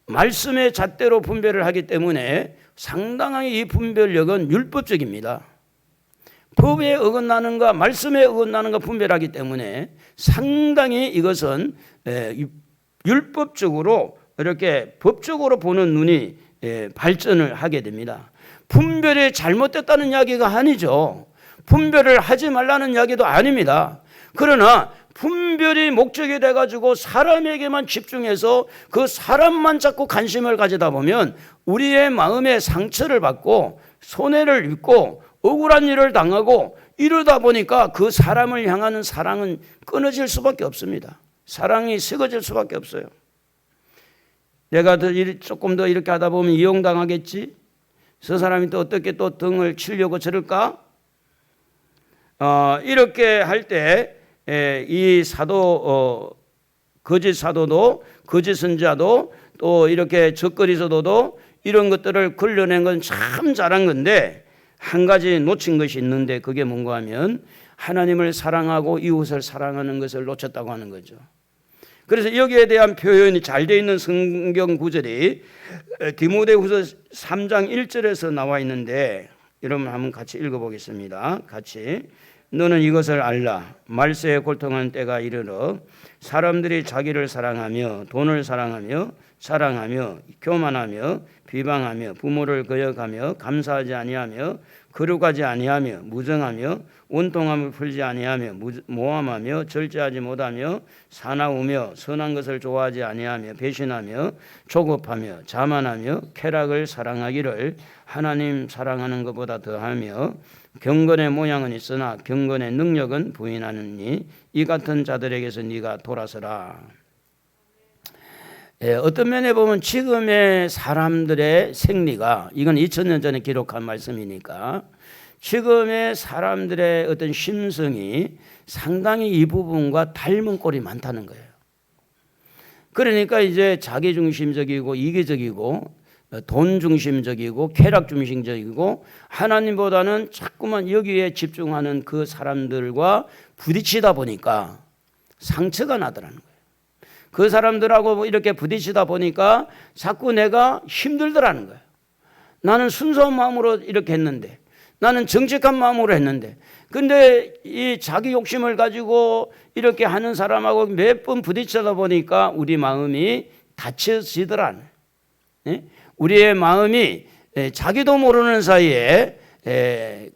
말씀의 잣대로 분별을 하기 때문에 상당히 이 분별력은 율법적입니다. 법에 어긋나는가 말씀에 어긋나는가 분별하기 때문에 상당히 이것은 율법적으로 이렇게 법적으로 보는 눈이 발전을 하게 됩니다. 분별이 잘못됐다는 이야기가 아니죠. 분별을 하지 말라는 이야기도 아닙니다. 그러나 분별이 목적이 돼가지고 사람에게만 집중해서 그 사람만 자꾸 관심을 가지다 보면 우리의 마음에 상처를 받고 손해를 입고 억울한 일을 당하고 이러다 보니까 그 사람을 향하는 사랑은 끊어질 수밖에 없습니다. 사랑이 식어질 수밖에 없어요. 내가 조금 더 이렇게 하다 보면 이용당하겠지? 저 사람이 또 어떻게 또 등을 치려고 저럴까? 이렇게 할 때 이 사도 거짓 사도도 거짓 선지자도 또 이렇게 적거리서도 이런 것들을 걸러낸 건 참 잘한 건데 한 가지 놓친 것이 있는데 그게 뭔가 하면 하나님을 사랑하고 이웃을 사랑하는 것을 놓쳤다고 하는 거죠. 그래서 여기에 대한 표현이 잘 되어 있는 성경 구절이 디모데후서 3장 1절에서 나와 있는데 여러분 한번 같이 읽어보겠습니다. 같이. 너는 이것을 알라. 말세에 골통하는 때가 이르러 사람들이 자기를 사랑하며 돈을 사랑하며 사랑하며 교만하며 비방하며 부모를 거역하며 감사하지 아니하며 거룩하지 아니하며 무정하며 온통함을 풀지 아니하며 모함하며 절제하지 못하며 사나우며 선한 것을 좋아하지 아니하며 배신하며 조급하며 자만하며 쾌락을 사랑하기를 하나님 사랑하는 것보다 더하며 경건의 모양은 있으나 경건의 능력은 부인하느니 이 같은 자들에게서 네가 돌아서라. 어떤 면에 보면 지금의 사람들의 생리가 이건 2000년 전에 기록한 말씀이니까 지금의 사람들의 어떤 심성이 상당히 이 부분과 닮은 꼴이 많다는 거예요. 그러니까 이제 자기중심적이고 이기적이고 돈 중심적이고 쾌락 중심적이고 하나님보다는 자꾸만 여기에 집중하는 그 사람들과 부딪히다 보니까 상처가 나더라는 거예요. 그 사람들하고 이렇게 부딪히다 보니까 자꾸 내가 힘들더라는 거예요. 나는 순수한 마음으로 이렇게 했는데 나는 정직한 마음으로 했는데. 근데 이 자기 욕심을 가지고 이렇게 하는 사람하고 몇 번 부딪혀다 보니까 우리 마음이 다쳐지더라. 우리의 마음이 자기도 모르는 사이에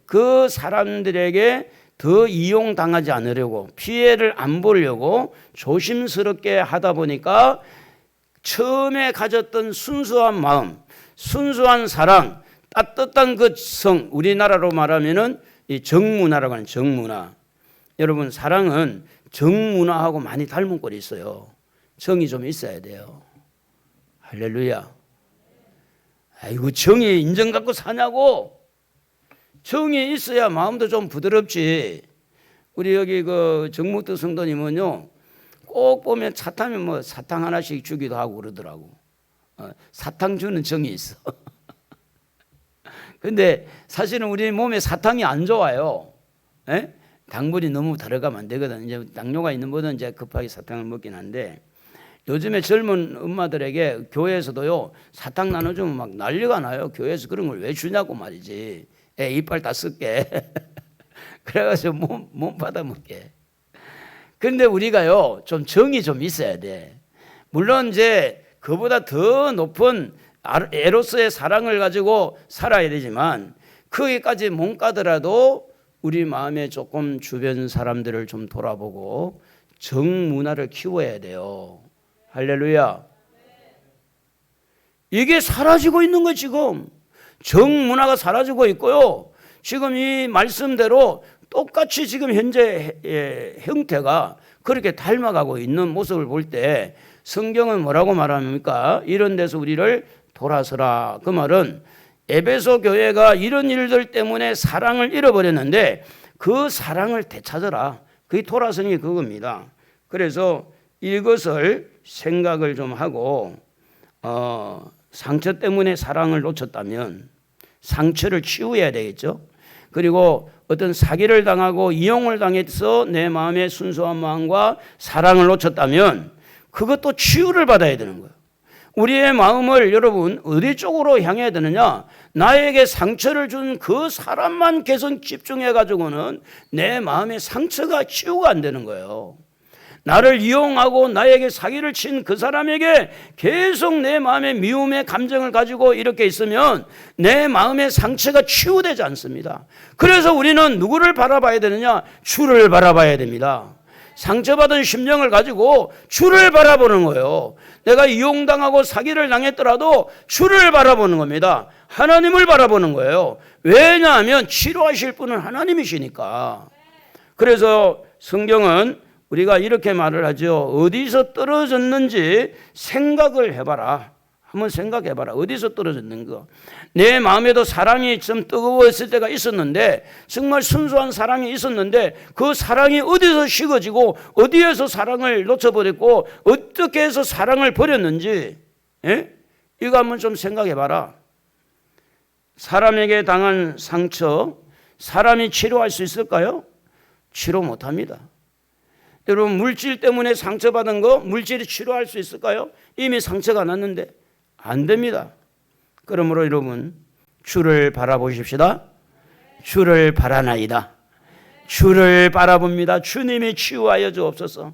그 사람들에게 더 이용당하지 않으려고, 피해를 안 보려고 조심스럽게 하다 보니까 처음에 가졌던 순수한 마음, 순수한 사랑, 따뜻한 그 성, 우리나라로 말하면은 이 정문화라고 하는 정문화. 여러분, 사랑은 정문화하고 많이 닮은 꼴이 있어요. 정이 좀 있어야 돼요. 할렐루야. 아이고, 정이 인정 갖고 사냐고. 정이 있어야 마음도 좀 부드럽지. 우리 여기 그 정무도 성도님은요, 꼭 보면 차 타면 뭐 사탕 하나씩 주기도 하고 그러더라고. 사탕 주는 정이 있어. 근데 사실은 우리 몸에 사탕이 안 좋아요. 에? 당분이 너무 들어가면 안 되거든. 이제 당뇨가 있는 분은 이제 급하게 사탕을 먹긴 한데, 요즘에 젊은 엄마들에게 교회에서도요, 사탕 나눠주면 막 난리가 나요. 교회에서 그런 걸 왜 주냐고 말이지. 애 이빨 다 쓸게. 그래가지고 몸 받아 먹게. 근데 우리가요, 좀 정이 좀 있어야 돼. 물론 이제 그보다 더 높은 에로스의 사랑을 가지고 살아야 되지만, 거기까지 못 가더라도 우리 마음에 조금 주변 사람들을 좀 돌아보고 정문화를 키워야 돼요. 할렐루야. 이게 사라지고 있는 거 지금. 정문화가 사라지고 있고요. 지금 이 말씀대로 똑같이 지금 현재 형태가 그렇게 닮아가고 있는 모습을 볼 때 성경은 뭐라고 말합니까? 이런 데서 우리를 돌아서라. 그 말은 에베소 교회가 이런 일들 때문에 사랑을 잃어버렸는데 그 사랑을 되찾아라. 그게 돌아서는 게 그겁니다. 그래서 이것을 생각을 좀 하고 상처 때문에 사랑을 놓쳤다면 상처를 치유해야 되겠죠. 그리고 어떤 사기를 당하고 이용을 당해서 내 마음의 순수한 마음과 사랑을 놓쳤다면 그것도 치유를 받아야 되는 거예요. 우리의 마음을 여러분 어디 쪽으로 향해야 되느냐? 나에게 상처를 준 그 사람만 계속 집중해 가지고는 내 마음의 상처가 치유가 안 되는 거예요. 나를 이용하고 나에게 사기를 친 그 사람에게 계속 내 마음의 미움의 감정을 가지고 이렇게 있으면 내 마음의 상처가 치유되지 않습니다. 그래서 우리는 누구를 바라봐야 되느냐? 주를 바라봐야 됩니다. 상처받은 심령을 가지고 주를 바라보는 거예요. 내가 이용당하고 사기를 당했더라도 주를 바라보는 겁니다. 하나님을 바라보는 거예요. 왜냐하면 치료하실 분은 하나님이시니까. 그래서 성경은 우리가 이렇게 말을 하죠. 어디서 떨어졌는지 생각을 해봐라. 한번 생각해봐라. 어디서 떨어졌는가. 내 마음에도 사랑이 좀 뜨거웠을 때가 있었는데, 정말 순수한 사랑이 있었는데 그 사랑이 어디서 식어지고 어디에서 사랑을 놓쳐버렸고 어떻게 해서 사랑을 버렸는지, 이거 한번 좀 생각해봐라. 사람에게 당한 상처, 사람이 치료할 수 있을까요? 치료 못합니다. 여러분, 물질 때문에 상처받은 거 물질이 치료할 수 있을까요? 이미 상처가 났는데 안 됩니다. 그러므로 여러분, 주를 바라보십시다. 주를 바라나이다. 주를 바라봅니다. 주님이 치유하여 주옵소서.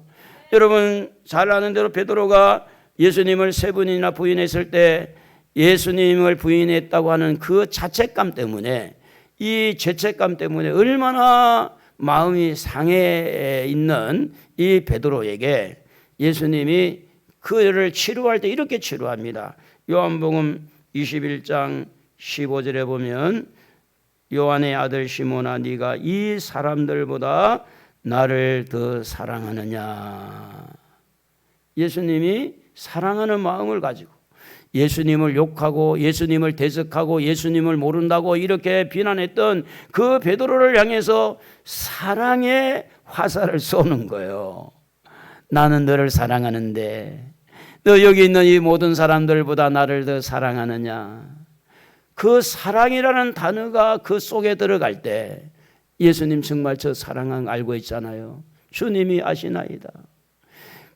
여러분 잘 아는 대로 베드로가 예수님을 3번이나 부인했을 때 예수님을 부인했다고 하는 그 자책감 때문에, 이 죄책감 때문에 얼마나 마음이 상해 있는 이 베드로에게 예수님이 그를 치료할 때 이렇게 치료합니다. 요한복음 21장 15절에 보면 요한의 아들 시몬아, 네가 이 사람들보다 나를 더 사랑하느냐. 예수님이 사랑하는 마음을 가지고 예수님을 욕하고 예수님을 대적하고 예수님을 모른다고 이렇게 비난했던 그 베드로를 향해서 사랑의 화살을 쏘는 거예요. 나는 너를 사랑하는데 너 여기 있는 이 모든 사람들보다 나를 더 사랑하느냐. 그 사랑이라는 단어가 그 속에 들어갈 때 예수님 정말 저 사랑을 알고 있잖아요. 주님이 아시나이다.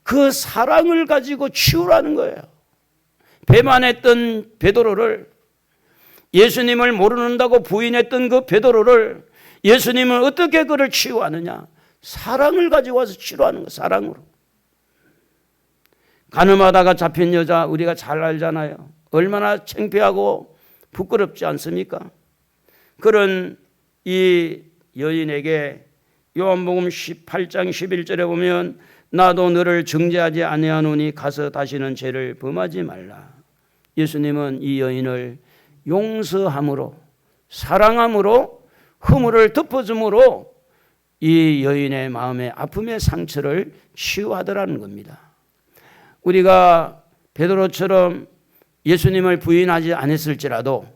그 사랑을 가지고 치유라는 거예요. 배만했던 베드로를 예수님을 모른다고 부인했던 그 베드로를 예수님은 어떻게 그를 치유하느냐? 사랑을 가지고 와서 치료하는 거, 사랑으로. 가늠하다가 잡힌 여자 우리가 잘 알잖아요. 얼마나 창피하고 부끄럽지 않습니까? 그런 이 여인에게 요한복음 18장 11절에 보면 나도 너를 정죄하지 아니하노니 가서 다시는 죄를 범하지 말라. 예수님은 이 여인을 용서함으로, 사랑함으로, 허물을 덮어줌으로 이 여인의 마음의 아픔의 상처를 치유하더라는 겁니다. 우리가 베드로처럼 예수님을 부인하지 않았을지라도,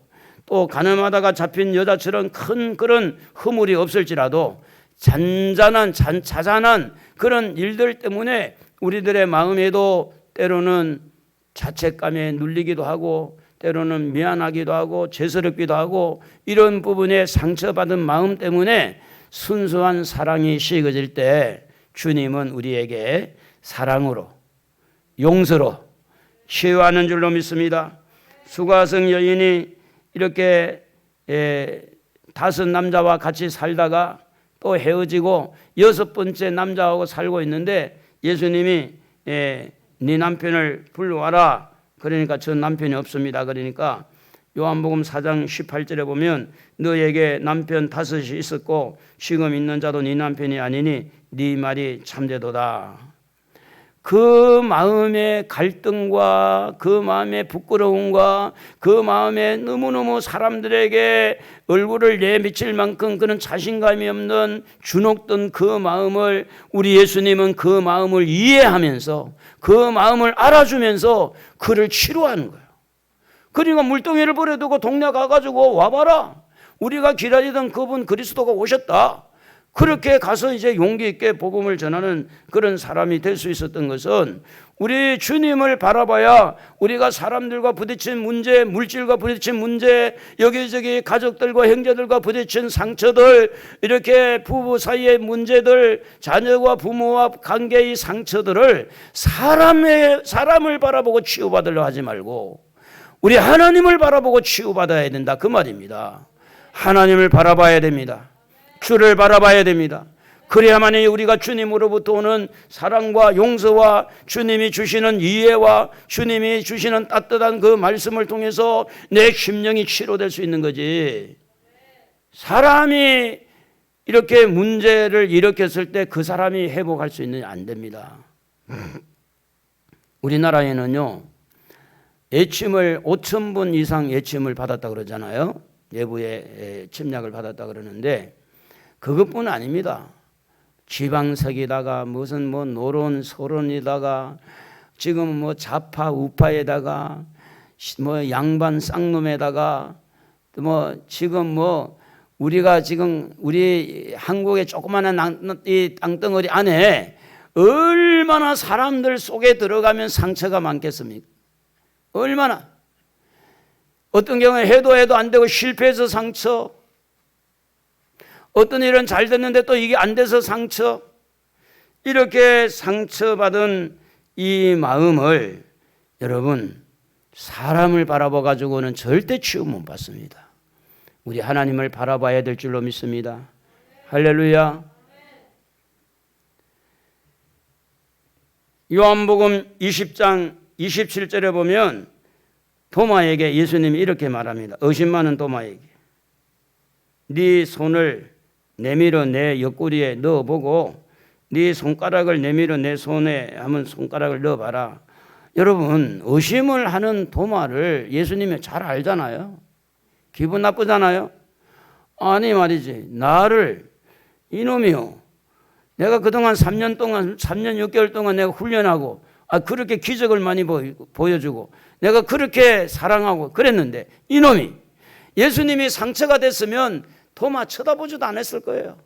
또 가늠하다가 잡힌 여자처럼 큰 그런 허물이 없을지라도 자잘한 그런 일들 때문에 우리들의 마음에도 때로는 자책감에 눌리기도 하고, 때로는 미안하기도 하고, 죄스럽기도 하고, 이런 부분에 상처받은 마음 때문에 순수한 사랑이 식어질 때 주님은 우리에게 사랑으로, 용서로 치유하는 줄로 믿습니다. 수가성 여인이 이렇게 5 남자와 같이 살다가 또 헤어지고 6번째 남자하고 살고 있는데 예수님이 네 남편을 불러와라. 그러니까 저 남편이 없습니다. 그러니까 요한복음 4장 18절에 보면 너에게 남편 5이 있었고 지금 있는 자도 네 남편이 아니니 네 말이 참되도다. 그 마음의 갈등과 그 마음의 부끄러움과 그 마음에 너무너무 사람들에게 얼굴을 내비칠 만큼 그런 자신감이 없는 주눅든 그 마음을 우리 예수님은 그 마음을 이해하면서 그 마음을 알아주면서 그를 치료하는 거예요. 그러니까 물동이를 버려두고 동네 가가지고 와봐라. 우리가 기다리던 그분 그리스도가 오셨다. 그렇게 가서 이제 용기 있게 복음을 전하는 그런 사람이 될 수 있었던 것은 우리 주님을 바라봐야 우리가 사람들과 부딪힌 문제, 물질과 부딪힌 문제, 여기저기 가족들과 형제들과 부딪힌 상처들, 이렇게 부부 사이의 문제들, 자녀와 부모와 관계의 상처들을 사람을 바라보고 치유받으려 하지 말고 우리 하나님을 바라보고 치유받아야 된다, 그 말입니다. 하나님을 바라봐야 됩니다. 주를 바라봐야 됩니다. 그래야만이 우리가 주님으로부터 오는 사랑과 용서와 주님이 주시는 이해와 주님이 주시는 따뜻한 그 말씀을 통해서 내 심령이 치료될 수 있는 거지. 사람이 이렇게 문제를 일으켰을 때 그 사람이 회복할 수 있느냐, 안 됩니다. 우리나라에는요, 예침을 5,000번 이상 예침을 받았다 그러잖아요. 내부에 침략을 받았다 그러는데 그것뿐 아닙니다. 지방석에다가 무슨 노론 소론에다가 지금 좌파 우파에다가 양반 쌍놈에다가 지금 우리가 지금 우리 한국의 조그마한 이 땅덩어리 안에 얼마나 사람들 속에 들어가면 상처가 많겠습니까? 얼마나. 어떤 경우에 해도 안 되고 실패해서 상처, 어떤 일은 잘 됐는데 또 이게 안 돼서 상처, 이렇게 상처받은 이 마음을 여러분 사람을 바라봐 가지고는 절대 치유 못 받습니다. 우리 하나님을 바라봐야 될 줄로 믿습니다. 할렐루야. 요한복음 20장 27절에 보면 도마에게 예수님이 이렇게 말합니다. 의심 많은 도마에게 네 손을 내밀어 내 옆구리에 넣어보고 네 손가락을 내밀어 내 손에 하면 손가락을 넣어봐라. 여러분, 의심을 하는 도마를 예수님이 잘 알잖아요. 기분 나쁘잖아요. 아니 말이지, 나를 이놈이요, 내가 그동안 3년 6개월 동안 내가 훈련하고 그렇게 기적을 많이 보여주고 내가 그렇게 사랑하고 그랬는데 이놈이, 예수님이 상처가 됐으면 도마 쳐다보지도 않았을 거예요.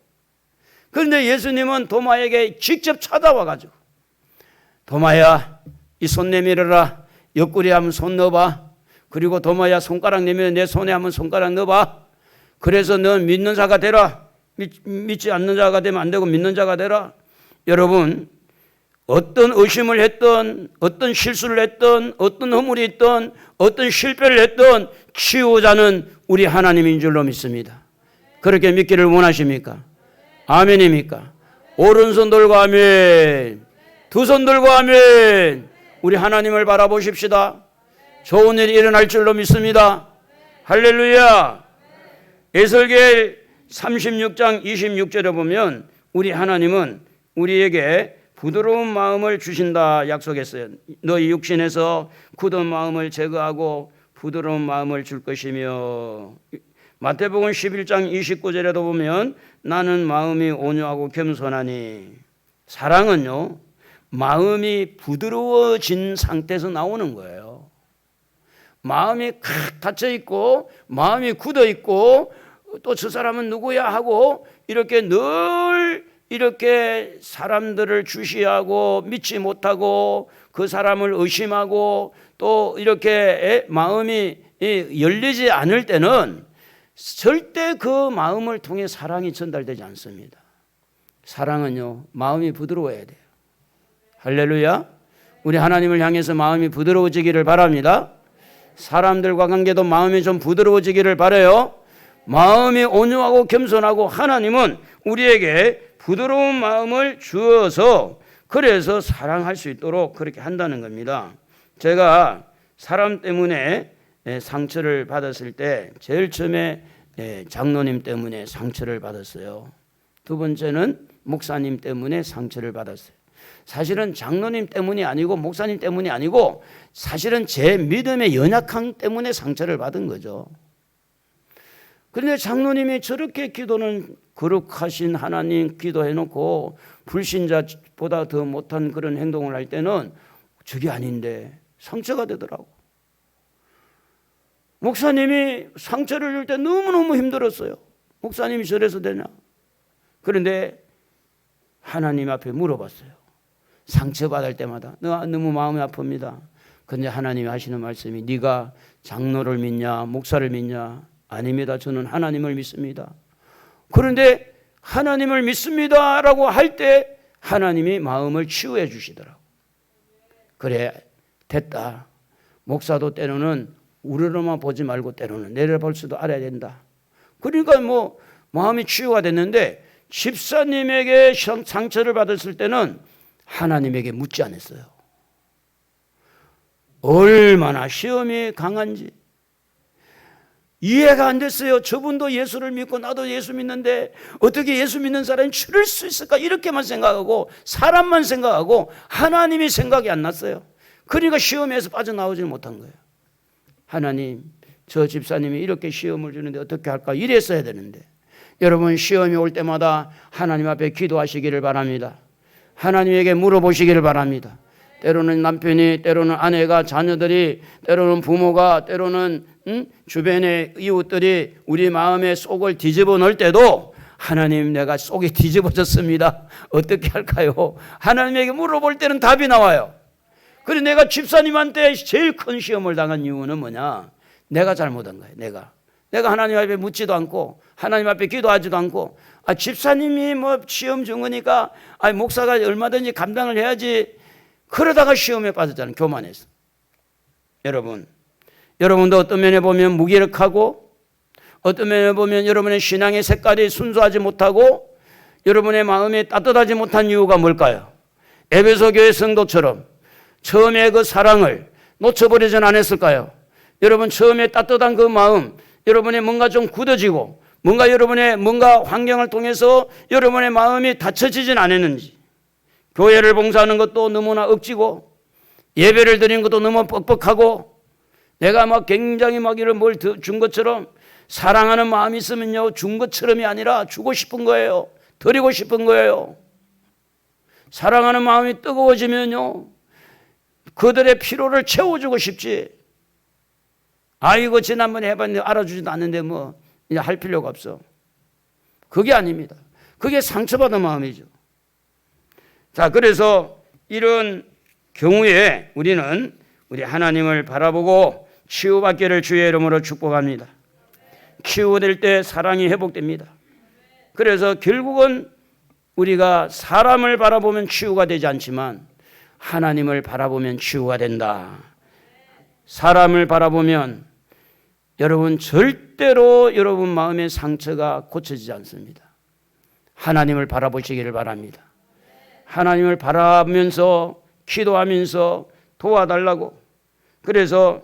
그런데 예수님은 도마에게 직접 찾아와가지고 도마야, 이 손 내밀어라. 옆구리에 한번 손 넣어봐. 그리고 도마야, 손가락 내밀어 내 손에 한번 손가락 넣어봐. 그래서 넌 믿는 자가 되라. 믿지 않는 자가 되면 안 되고 믿는 자가 되라. 여러분, 어떤 의심을 했던, 어떤 실수를 했던, 어떤 허물이 있던, 어떤 실패를 했던 치유자는 우리 하나님인 줄로 믿습니다. 그렇게 믿기를 원하십니까? 아멘입니까? 오른손 들고 아멘, 두 손 들고 아멘. 우리 하나님을 바라보십시다. 좋은 일이 일어날 줄로 믿습니다. 할렐루야. 에스겔 36장 26절에 보면 우리 하나님은 우리에게 부드러운 마음을 주신다 약속했어요. 너희 육신에서 굳은 마음을 제거하고 부드러운 마음을 줄 것이며, 마태복음 11장 29절에도 보면 나는 마음이 온유하고 겸손하니, 사랑은요 마음이 부드러워진 상태에서 나오는 거예요. 마음이 칵 닫혀 있고 마음이 굳어 있고 또 저 사람은 누구야 하고 이렇게 늘 이렇게 사람들을 주시하고 믿지 못하고 그 사람을 의심하고 또 이렇게 마음이 열리지 않을 때는 절대 그 마음을 통해 사랑이 전달되지 않습니다. 사랑은요 마음이 부드러워야 돼요. 할렐루야. 우리 하나님을 향해서 마음이 부드러워지기를 바랍니다. 사람들과 관계도 마음이 좀 부드러워지기를 바라요. 마음이 온유하고 겸손하고 하나님은 우리에게 부드러운 마음을 주어서 그래서 사랑할 수 있도록 그렇게 한다는 겁니다. 제가 사람 때문에 상처를 받았을 때 제일 처음에 장로님 때문에 상처를 받았어요. 두 번째는 목사님 때문에 상처를 받았어요. 사실은 장로님 때문이 아니고 목사님 때문이 아니고 사실은 제 믿음의 연약함 때문에 상처를 받은 거죠. 그런데 장로님이 저렇게 기도는 거룩하신 하나님 기도해놓고 불신자보다 더 못한 그런 행동을 할 때는 저게 아닌데 상처가 되더라고. 목사님이 상처를 줄 때 너무너무 힘들었어요. 목사님이 저래서 되냐. 그런데 하나님 앞에 물어봤어요. 상처받을 때마다 너무 마음이 아픕니다. 그런데 하나님이 하시는 말씀이 네가 장로를 믿냐 목사를 믿냐. 아닙니다. 저는 하나님을 믿습니다. 그런데 하나님을 믿습니다라고 할 때 하나님이 마음을 치유해 주시더라고. 그래 됐다. 목사도 때로는 우러러만 보지 말고 때로는 내려볼 수도 알아야 된다. 그러니까 뭐 마음이 치유가 됐는데 집사님에게 상처를 받았을 때는 하나님에게 묻지 않았어요. 얼마나 시험이 강한지 이해가 안 됐어요. 저분도 예수를 믿고 나도 예수 믿는데 어떻게 예수 믿는 사람이 치를 수 있을까 이렇게만 생각하고 사람만 생각하고 하나님이 생각이 안 났어요. 그러니까 시험에서 빠져나오지 못한 거예요. 하나님 저 집사님이 이렇게 시험을 주는데 어떻게 할까 이랬어야 되는데. 여러분 시험이 올 때마다 하나님 앞에 기도하시기를 바랍니다. 하나님에게 물어보시기를 바랍니다. 때로는 남편이, 때로는 아내가, 자녀들이, 때로는 부모가, 때로는 주변의 이웃들이 우리 마음의 속을 뒤집어 놓을 때도 하나님 내가 속이 뒤집어졌습니다. 어떻게 할까요? 하나님에게 물어볼 때는 답이 나와요. 그리고 내가 집사님한테 제일 큰 시험을 당한 이유는 뭐냐? 내가 잘못한 거예요. 내가 하나님 앞에 묻지도 않고 하나님 앞에 기도하지도 않고 집사님이 뭐 시험 준 거니까 목사가 얼마든지 감당을 해야지. 그러다가 시험에 빠졌잖아요. 교만해서. 여러분도 어떤 면에 보면 무기력하고 어떤 면에 보면 여러분의 신앙의 색깔이 순수하지 못하고 여러분의 마음이 따뜻하지 못한 이유가 뭘까요? 에베소 교회 성도처럼 처음에 그 사랑을 놓쳐버리진 않았을까요? 여러분 처음에 따뜻한 그 마음 여러분의 뭔가 좀 굳어지고 여러분의 환경을 통해서 여러분의 마음이 닫혀지진 않았는지 교회를 봉사하는 것도 너무나 억지고 예배를 드리는 것도 너무 뻑뻑하고 내가 막 굉장히 막 이런 뭘 준 것처럼 사랑하는 마음이 있으면요 준 것처럼이 아니라 주고 싶은 거예요. 드리고 싶은 거예요. 사랑하는 마음이 뜨거워지면요 그들의 피로를 채워주고 싶지. 이거 지난번에 해봤는데 알아주지도 않는데 뭐 이제 할 필요가 없어. 그게 아닙니다. 그게 상처받은 마음이죠. 자, 그래서 이런 경우에 우리는 우리 하나님을 바라보고 치유받기를 주의 이름으로 축복합니다. 치유될 때 사랑이 회복됩니다. 그래서 결국은 우리가 사람을 바라보면 치유가 되지 않지만 하나님을 바라보면 치유가 된다. 사람을 바라보면 여러분 절대로 여러분 마음의 상처가 고쳐지지 않습니다. 하나님을 바라보시기를 바랍니다. 하나님을 바라보면서 기도하면서 도와달라고. 그래서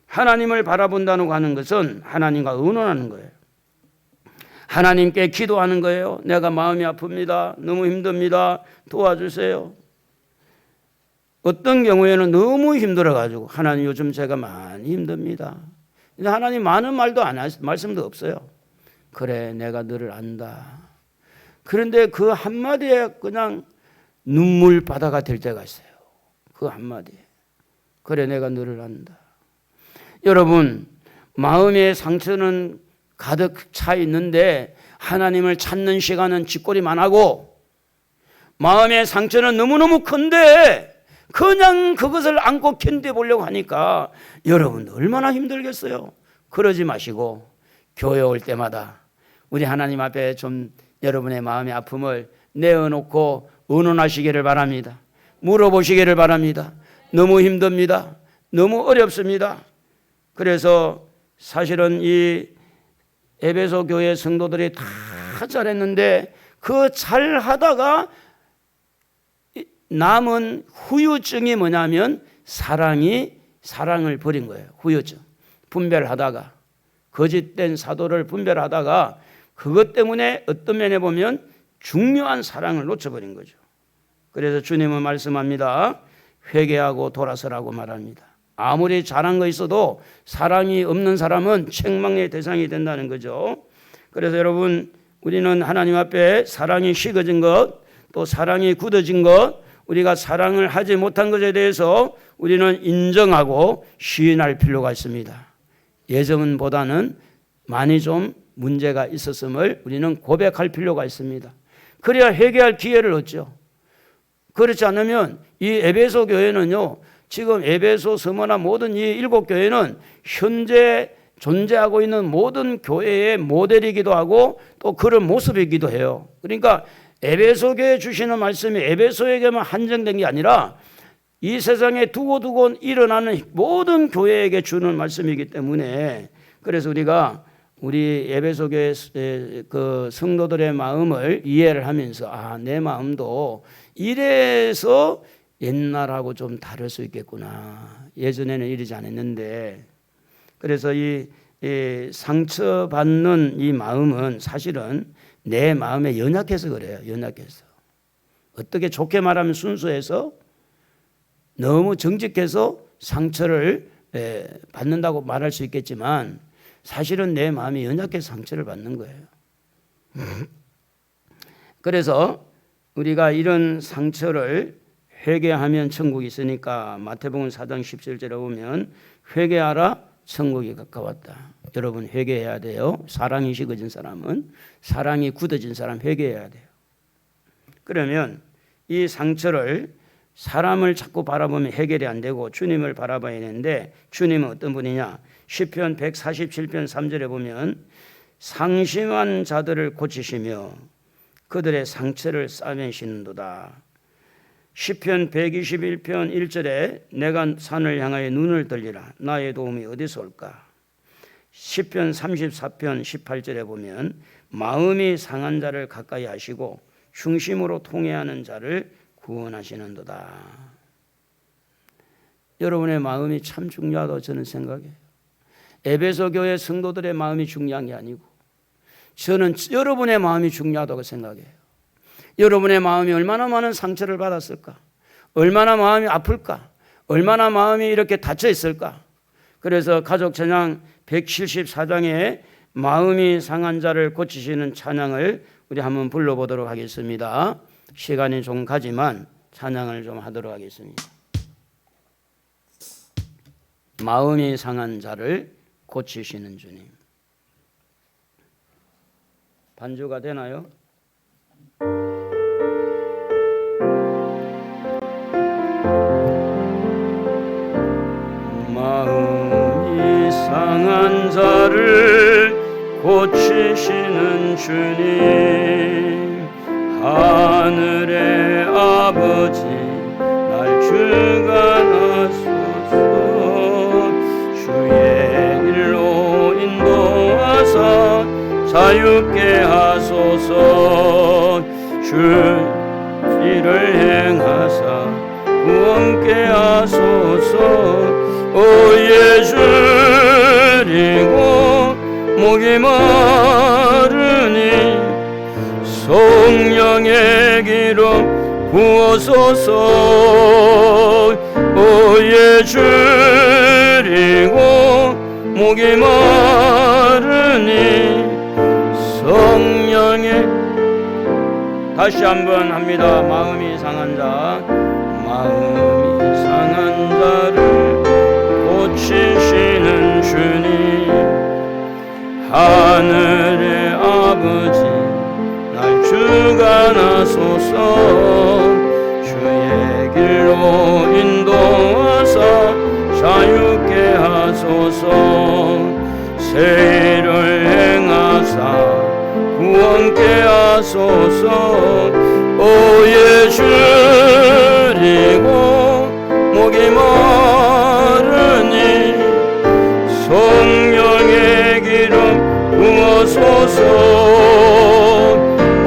하나님을 바라본다고 하는 것은 하나님과 의논하는 거예요. 하나님께 기도하는 거예요. 내가 마음이 아픕니다. 너무 힘듭니다. 도와주세요. 어떤 경우에는 너무 힘들어가지고 하나님 요즘 제가 많이 힘듭니다. 근데 하나님 많은 말도 안 하시, 말씀도 없어요. 그래 내가 너를 안다. 그런데 그 한마디에 그냥 눈물바다가 될 때가 있어요. 그 한마디에. 그래 내가 너를 안다. 여러분 마음의 상처는 가득 차 있는데 하나님을 찾는 시간은 쥐꼬리만 하고 마음의 상처는 너무너무 큰데 그냥 그것을 안고 견뎌보려고 하니까 여러분 얼마나 힘들겠어요. 그러지 마시고 교회 올 때마다 우리 하나님 앞에 좀 여러분의 마음의 아픔을 내어놓고 의논하시기를 바랍니다. 물어보시기를 바랍니다. 너무 힘듭니다. 너무 어렵습니다. 그래서 사실은 이 에베소 교회 성도들이 다 잘했는데 그 잘하다가 남은 후유증이 뭐냐면 사랑을 버린 거예요. 후유증. 분별하다가 거짓된 사도를 분별하다가 그것 때문에 어떤 면에 보면 중요한 사랑을 놓쳐버린 거죠. 그래서 주님은 말씀합니다. 회개하고 돌아서라고 말합니다. 아무리 잘한 거 있어도 사랑이 없는 사람은 책망의 대상이 된다는 거죠. 그래서 여러분 우리는 하나님 앞에 사랑이 식어진 것, 또 사랑이 굳어진 것, 우리가 사랑을 하지 못한 것에 대해서 우리는 인정하고 시인할 필요가 있습니다. 예전보다는 많이 좀 문제가 있었음을 우리는 고백할 필요가 있습니다. 그래야 회개할 기회를 얻죠. 그렇지 않으면 이 에베소 교회는요, 지금 에베소 서머나 모든 이 7교회는 현재 존재하고 있는 모든 교회의 모델이기도 하고 또 그런 모습이기도 해요. 그러니까 에베소 교회에 주시는 말씀이 에베소에게만 한정된 게 아니라 이 세상에 두고두고 일어나는 모든 교회에게 주는 말씀이기 때문에 그래서 우리가 우리 에베소 교회 그 성도들의 마음을 이해를 하면서 내 마음도 이래서 옛날하고 좀 다를 수 있겠구나. 예전에는 이러지 않았는데 그래서 이 상처받는 이 마음은 사실은 내 마음에 연약해서 그래요. 연약해서. 어떻게 좋게 말하면 순수해서 너무 정직해서 상처를 받는다고 말할 수 있겠지만 사실은 내 마음이 연약해서 상처를 받는 거예요. 그래서 우리가 이런 상처를 회개하면 천국이 있으니까 마태복음 4장 17절에 보면 회개하라 천국이 가까웠다. 여러분 회개해야 돼요. 사랑이 식어진 사람은 사랑이 굳어진 사람 회개해야 돼요. 그러면 이 상처를 사람을 자꾸 바라보면 해결이 안 되고 주님을 바라봐야 되는데 주님은 어떤 분이냐? 시편 147편 3절에 보면 상심한 자들을 고치시며 그들의 상처를 싸매시는도다. 시편 121편 1절에 내가 산을 향하여 눈을 들리라 나의 도움이 어디서 올까? 시편 34편 18절에 보면 마음이 상한 자를 가까이 하시고 중심으로 통회하는 자를 구원하시는도다. 여러분의 마음이 참 중요하다고 저는 생각해요. 에베소 교회 성도들의 마음이 중요한 게 아니고 저는 여러분의 마음이 중요하다고 생각해요. 여러분의 마음이 얼마나 많은 상처를 받았을까? 얼마나 마음이 아플까? 얼마나 마음이 이렇게 닫혀 있을까? 그래서 가족 찬양 174장에 마음이 상한 자를 고치시는 찬양을 우리 한번 불러보도록 하겠습니다. 시간이 좀 가지만 찬양을 좀 하도록 하겠습니다. 마음이 상한 자를 고치시는 주님. 반주가 되나요? 마음이 상한 자를 고치시는 주님 하늘의 아버지 날 주가 나소서. 주의 길로 인도하사 자유케 하소서. 주 일을 행하사 구원케 하소서. 오예 주리고 목이 마르니 성령의 기름 부어소서. 오예 주리고 목이 마르니 성령의 다시 한번 합니다. 마음이 상한 자, 마음이 상한 자를 고치시는 주님, 하늘의 아버지 날 주가 나소서. 주의 길로 인도하사 자유케 하소서. 새 일을 행하사 구원케 하소서. 오예 주리고 목이 마르니 성령의 기름 부어소서.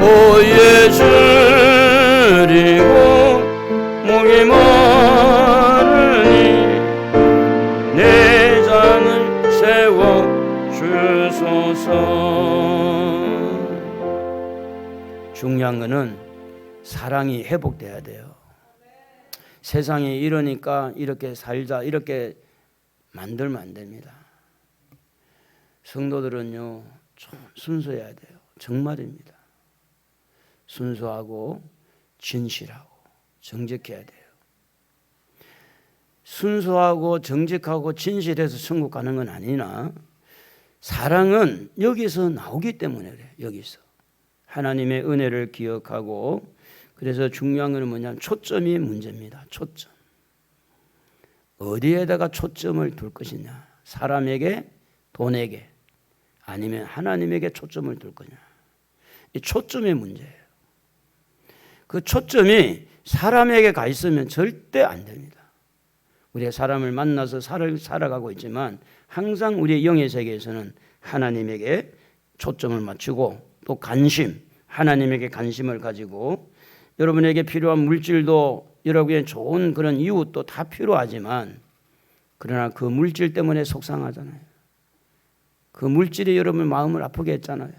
오예 주리고 목이 마르니 내장을 세워 주소서. 중요한 것은 사랑이 회복돼야 돼요. 세상이 이러니까 이렇게 살자 이렇게 만들면 안 됩니다. 성도들은요 좀 순수해야 돼요. 정말입니다. 순수하고 진실하고 정직해야 돼요. 순수하고 정직하고 진실해서 천국 가는 건 아니나 사랑은 여기서 나오기 때문에 그래요. 여기서 하나님의 은혜를 기억하고, 그래서 중요한 것은 뭐냐면 초점이 문제입니다. 초점. 어디에다가 초점을 둘 것이냐. 사람에게, 돈에게, 아니면 하나님에게 초점을 둘 거냐. 이 초점의 문제예요. 그 초점이 사람에게 가 있으면 절대 안 됩니다. 우리가 사람을 만나서 살아가고 있지만 항상 우리의 영의 세계에서는 하나님에게 초점을 맞추고 또 관심, 하나님에게 관심을 가지고, 여러분에게 필요한 물질도 여러분에게 좋은 그런 이웃도 다 필요하지만 그러나 그 물질 때문에 속상하잖아요. 그 물질이 여러분의 마음을 아프게 했잖아요.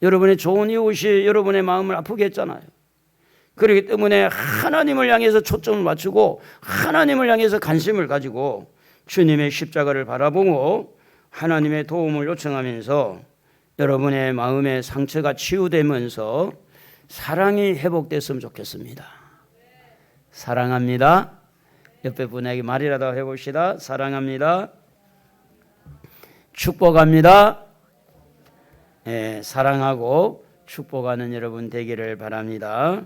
여러분의 좋은 이웃이 여러분의 마음을 아프게 했잖아요. 그렇기 때문에 하나님을 향해서 초점을 맞추고 하나님을 향해서 관심을 가지고 주님의 십자가를 바라보고 하나님의 도움을 요청하면서 여러분의 마음의 상처가 치유되면서 사랑이 회복됐으면 좋겠습니다. 사랑합니다. 옆에 분에게 말이라도 해봅시다. 사랑합니다. 축복합니다. 사랑하고 축복하는 여러분 되기를 바랍니다.